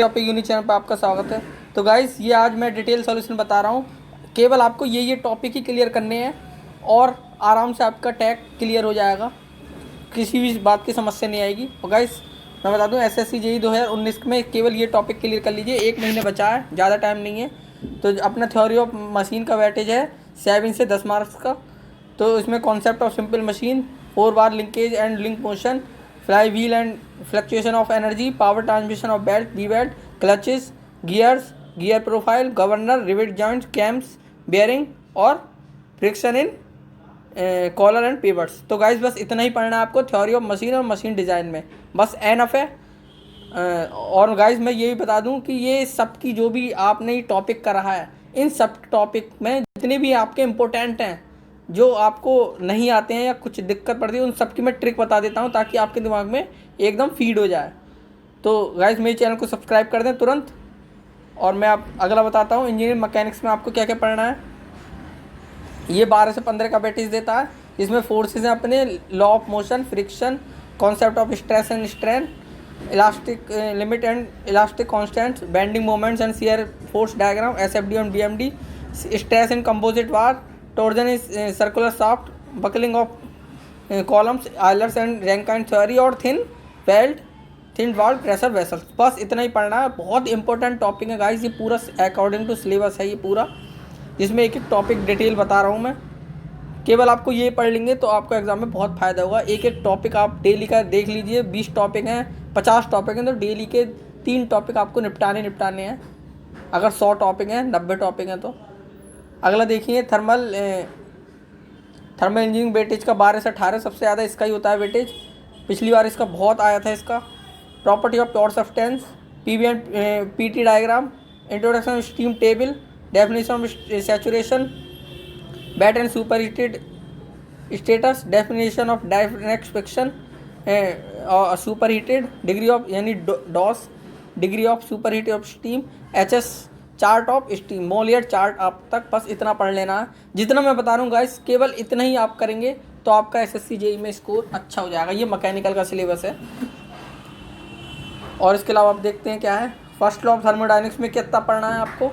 Topic unique channel पर आपका स्वागत है। तो गाइस ये आज मैं डिटेल सॉल्यूशन बता रहा हूँ। केवल आपको ये टॉपिक ही क्लियर करने हैं और आराम से आपका टैग क्लियर हो जाएगा, किसी भी बात की समस्या नहीं आएगी। और गाइस मैं बता दूँ SSC JEE 2019 में केवल ये टॉपिक क्लियर कर लीजिए, 1 महीने बचा है, ज़्यादा टाइम नहीं है। तो अपना थ्योरी ऑफ मशीन का वेटेज है 7 से 10 मार्क्स का। तो इसमें concept of simple machine, 4 bar linkage and link motion, flywheel and fluctuation of energy, power transmission of belt, the belt, clutches, gears, gear profile, governor, rivet joints, cams, bearing और friction in collar and pivots. तो guys बस इतना ही पढ़ना है आपको theory of machine और machine design में, बस एनफ है। और गाइस मैं ये भी बता दूं कि ये सब की जो भी आपने टॉपिक कर रहा है, इन सब टॉपिक में जितने भी आपके इम्पोर्टेंट हैं, जो आपको नहीं आते हैं या कुछ दिक्कत पड़ती है, उन सब की मैं ट्रिक बता देता हूं ताकि आपके दिमाग में एकदम फीड हो जाए। तो गाइस मेरे चैनल को सब्सक्राइब कर दें तुरंत। और मैं आप अगला बताता हूँ, इंजीनियरिंग मैकेनिक्स में आपको क्या क्या पढ़ना है। ये 12 से 15 का वेटेज देता है। इसमें फोर्सेज हैं अपने, law of motion, friction, concept of stress and strain, elastic limit and elastic constants, bending moments and shear force diagram, SFD and DMD, stress in composite war, torsion is circular shaft, buckling of columns, Euler's and Rankine theory और thin valve pressure vessels. बस इतना ही पढ़ना है। बहुत important topic है guys, ये पूरा अकॉर्डिंग टू सिलेबस है ये पूरा, जिसमें एक एक टॉपिक डिटेल बता रहा हूँ मैं। केवल आपको ये पढ़ लेंगे तो आपको एग्जाम में बहुत फ़ायदा होगा। एक एक टॉपिक आप डेली का देख लीजिए, 20 टॉपिक हैं, 50 टॉपिक हैं, तो डेली के 3 टॉपिक आपको निपटाने हैं। अगर 100 टॉपिक हैं, 90 टॉपिक हैं तो। अगला देखिए थर्मल इंजीनियरिंग वेटेज का 12 से 18 सबसे ज़्यादा इसका ही होता है वेटेज। पिछली बार इसका बहुत आया था। इसका property of pure substance, PV and PT diagram, introduction steam table, definition of saturation, wet and superheated states, definition of direct friction, superheated, degree of यानी डॉस, degree of superheat of steam, HS chart of steam, Mollier chart आप तक बस इतना पढ़ लेना है। जितना मैं बता रहा हूँ गाइस, केवल इतना ही आप करेंगे तो आपका SSC JEE में स्कोर अच्छा हो जाएगा। ये मैकेनिकल का सिलेबस है। और इसके अलावा आप देखते हैं क्या है। फर्स्ट लॉ ऑफ थर्मोडायनेमिक्स में कितना पढ़ना है आपको,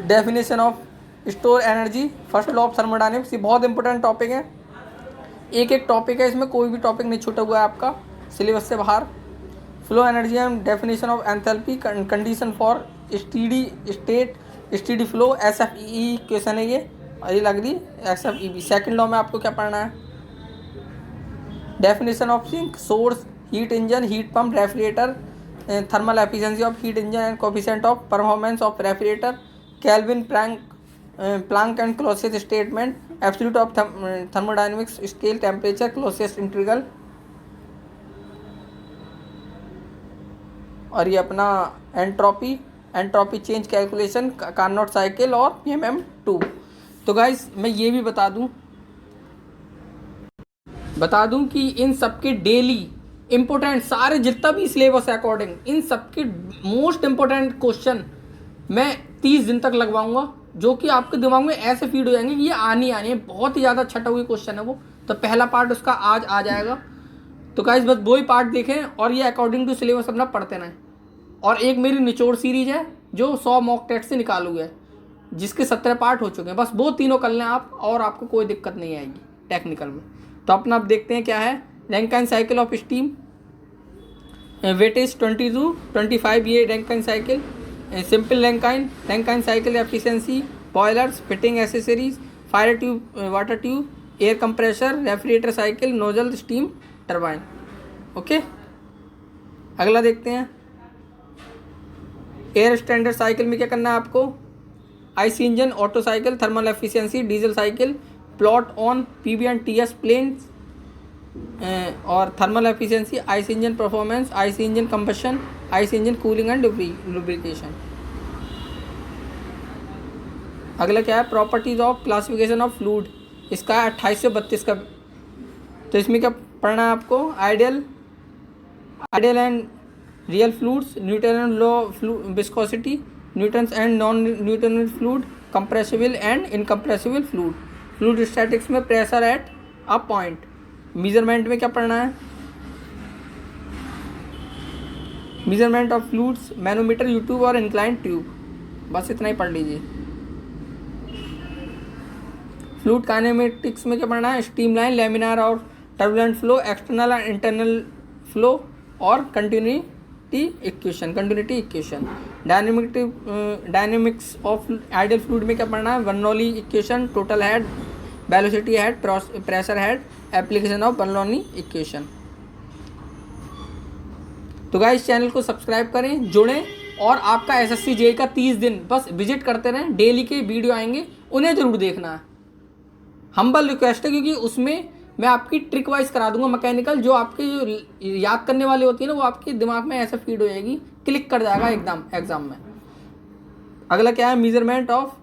definition of store energy, first law of thermodynamics, ये बहुत इंपॉर्टेंट टॉपिक है। एक एक टॉपिक है, इसमें कोई भी टॉपिक नहीं छूटा हुआ है आपका सिलेबस से बाहर। Flow energy and definition of enthalpy, condition for steady state, steady flow, SFEE question है ये लग रही SFEB। सेकंड लॉ में आपको क्या पढ़ना है, definition of sink, source, heat engine, heat pump, refrigerator, thermal efficiency of heat engine and coefficient of performance of refrigerator, Kelvin Planck and Clausius statement, absolute of thermodynamics scale, temperature, Clausius integral. और ये अपना entropy change calculation, Carnot cycle और PM2। तो guys मैं ये भी बता दूं कि इन सबके डेली इम्पोर्टेंट सारे जितना भी सिलेबस है अकॉर्डिंग, इन सबके मोस्ट इम्पोर्टेंट क्वेश्चन मैं 30 दिन तक लगवाऊंगा, जो कि आपके दिमाग में ऐसे फीड हो जाएंगे कि ये आनी है। बहुत ही ज़्यादा छटा हुई क्वेश्चन है वो। तो पहला पार्ट उसका आज आ जाएगा। तो गाइस बस वही पार्ट देखें और ये अकॉर्डिंग टू सिलेबस अपना पढ़ते रहें। और एक मेरी निचोड़ सीरीज है जो 100 मॉक टेस्ट से निकाल हुई है, जिसके 17 पार्ट हो चुके हैं। बस वो तीनों कर लें आप और आपको कोई दिक्कत नहीं आएगी टेक्निकल में। तो अपना आप देखते हैं क्या है। Rankine cycle of steam, weightage 22 25, ये Rankine cycle, simple Rankine cycle efficiency, boilers, fitting accessories, fire tube, water tube, air compressor, refrigerator cycle, nozzle, steam turbine. Okay, अगला देखते हैं। एयर स्टैंडर्ड साइकिल में क्या करना है आपको, IC engine, Otto cycle, thermal efficiency, diesel cycle, plot on PV and TS planes, और thermal efficiency, IC engine performance, IC engine combustion, IC engine cooling and lubrication. अगला क्या है, properties of classification of fluid, इसका है 28 से 32 का। तो इसमें क्या पढ़ना है आपको, ideal and real fluids, Newton and law viscosity, Newton's and non Newton fluid, compressible and incompressible fluid, fluid statics में pressure at a point. Measurement में क्या पढ़ना है, measurement of fluids, manometer, U tube और इंक्लाइन ट्यूब, बस इतना ही पढ़ लीजिए। फ्लूइड काइनेमेटिक्स में क्या पढ़ना है, स्ट्रीमलाइन, लैमिनार और turbulent flow, external and internal flow और continuity equation. Dynamics of ideal fluid में क्या पढ़ना है, Bernoulli equation, total head, velocity head, pressure head, application of Bernoulli equation. तो गाइस चैनल को सब्सक्राइब करें, जुड़ें और आपका एसएससी जेईई का 30 दिन बस विजिट करते रहें। डेली के वीडियो आएंगे, उन्हें ज़रूर देखना है। हम्बल रिक्वेस्ट है, क्योंकि उसमें मैं आपकी ट्रिक वाइज करा दूंगा मैकेनिकल, जो आपके जो याद करने वाली होती है ना, वो आपके दिमाग में ऐसे फीड हो जाएगी, क्लिक कर जाएगा एकदम एग्जाम में। अगला क्या है, measurement of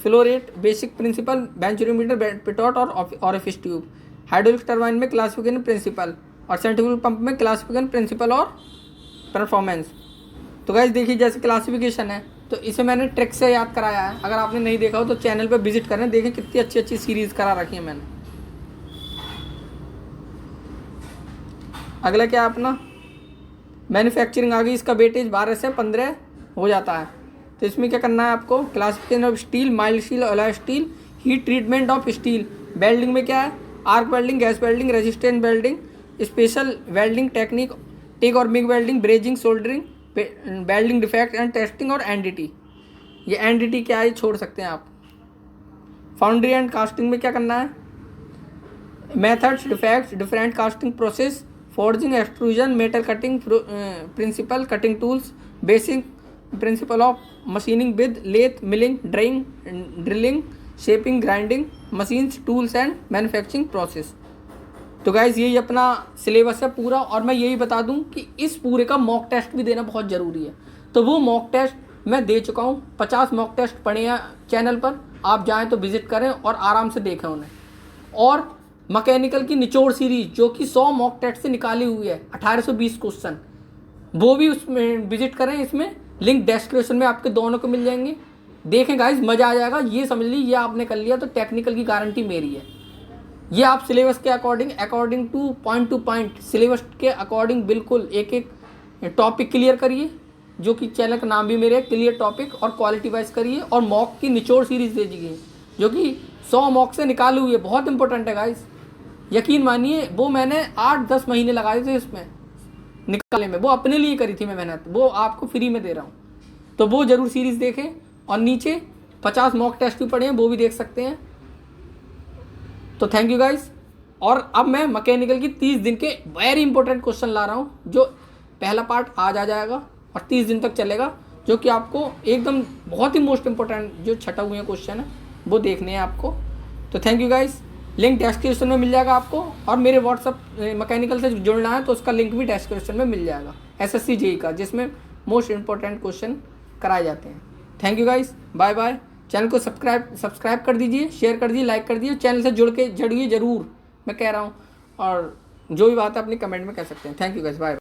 flow rate, basic principle, venturimeter, pitot और ऑरिफिस ट्यूब। हाइड्रोलिक टरबाइन में क्लासिफिकेशन प्रिंसिपल और सेंट्रीफ्यूगल पंप में क्लासिफिकेशन प्रिंसिपल और परफॉर्मेंस। तो गाइस देखिए, जैसे क्लासिफिकेशन है तो इसे मैंने ट्रिक से याद कराया है। अगर आपने नहीं देखा हो तो चैनल पर विजिट करें, देखें कितनी अच्छी अच्छी सीरीज करा रखी है मैंने। अगला क्या है अपना, मैन्युफैक्चरिंग आ गई, इसका वेटेज 12 से 15 हो जाता है। तो इसमें क्या करना है आपको, classification of steel, mild steel, alloy steel, heat treatment of steel. Welding में क्या है, arc welding, gas welding, resistant welding, special welding technique, TIG और MIG welding, brazing, soldering, welding defect and testing और एनडीटी। ये NDT क्या है छोड़ सकते हैं आप। फाउंड्री एंड कास्टिंग में क्या करना है, methods, defects, different casting process, forging, extrusion, metal cutting principle, cutting tools, basic principle of machining with lathe, milling, drawing, drilling, shaping, grinding machines, tools and manufacturing process. तो guys यही अपना syllabus है पूरा। और मैं यही बता दूं कि इस पूरे का मॉक टेस्ट भी देना बहुत ज़रूरी है। तो वो मॉक टेस्ट मैं दे चुका हूँ, 50 मॉक टेस्ट पड़े हैं चैनल पर, आप जाएं तो विजिट करें और आराम से देखें उन्हें। और मैकेनिकल की निचोड़ सीरीज जो कि 100 मॉक टेस्ट से निकाली हुई है, 1820 क्वेश्चन, वो भी उसमें विजिट करें। इसमें लिंक डिस्क्रिप्शन में आपके दोनों को मिल जाएंगे। देखें गाइज, मज़ा आ जाएगा। ये समझ ली, ये आपने कर लिया तो टेक्निकल की गारंटी मेरी है। ये आप सिलेबस के अकॉर्डिंग टू पॉइंट सिलेबस के अकॉर्डिंग बिल्कुल एक एक टॉपिक क्लियर करिए, जो कि चैनल का नाम भी मेरे क्लियर टॉपिक, और क्वालिटी वाइज करिए। और मॉक की निचोड़ सीरीज दे दीजिए जो कि 100 मॉक से निकाली हुई है, बहुत इंपॉर्टेंट है गाइज। यकीन मानिए, वो मैंने 8-10 महीने लगाए थे इसमें निकालने में, वो अपने लिए करी थी मैं मेहनत, वो आपको फ्री में दे रहा हूँ। तो वो ज़रूर सीरीज़ देखें। और नीचे 50 मॉक टेस्ट भी पड़े हैं, वो भी देख सकते हैं। तो थैंक यू गाइस। और अब मैं मैकेनिकल की 30 दिन के वेरी इंपॉर्टेंट क्वेश्चन ला रहा हूँ, जो पहला पार्ट आज आ जाएगा और 30 दिन तक चलेगा, जो कि आपको एकदम बहुत ही मोस्ट इंपॉर्टेंट जो छटा हुए क्वेश्चन है वो देखने हैं आपको। तो thank you guys. Link description में मिल जाएगा आपको, और मेरे व्हाट्सअप मैकेनिकल से जुड़ना है तो उसका लिंक भी डिस्क्रिप्शन में मिल जाएगा, एसएससी जेईई का, जिसमें मोस्ट इंपॉर्टेंट क्वेश्चन कराए जाते हैं। Thank you guys, bye bye. Channel को सब्सक्राइब कर दीजिए, शेयर कर दीजिए, लाइक कर दीजिए। चैनल से जुड़िए ज़रूर, मैं कह रहा हूँ। और जो भी बात है अपनी कमेंट में कह सकते हैं। Thank you guys, bye.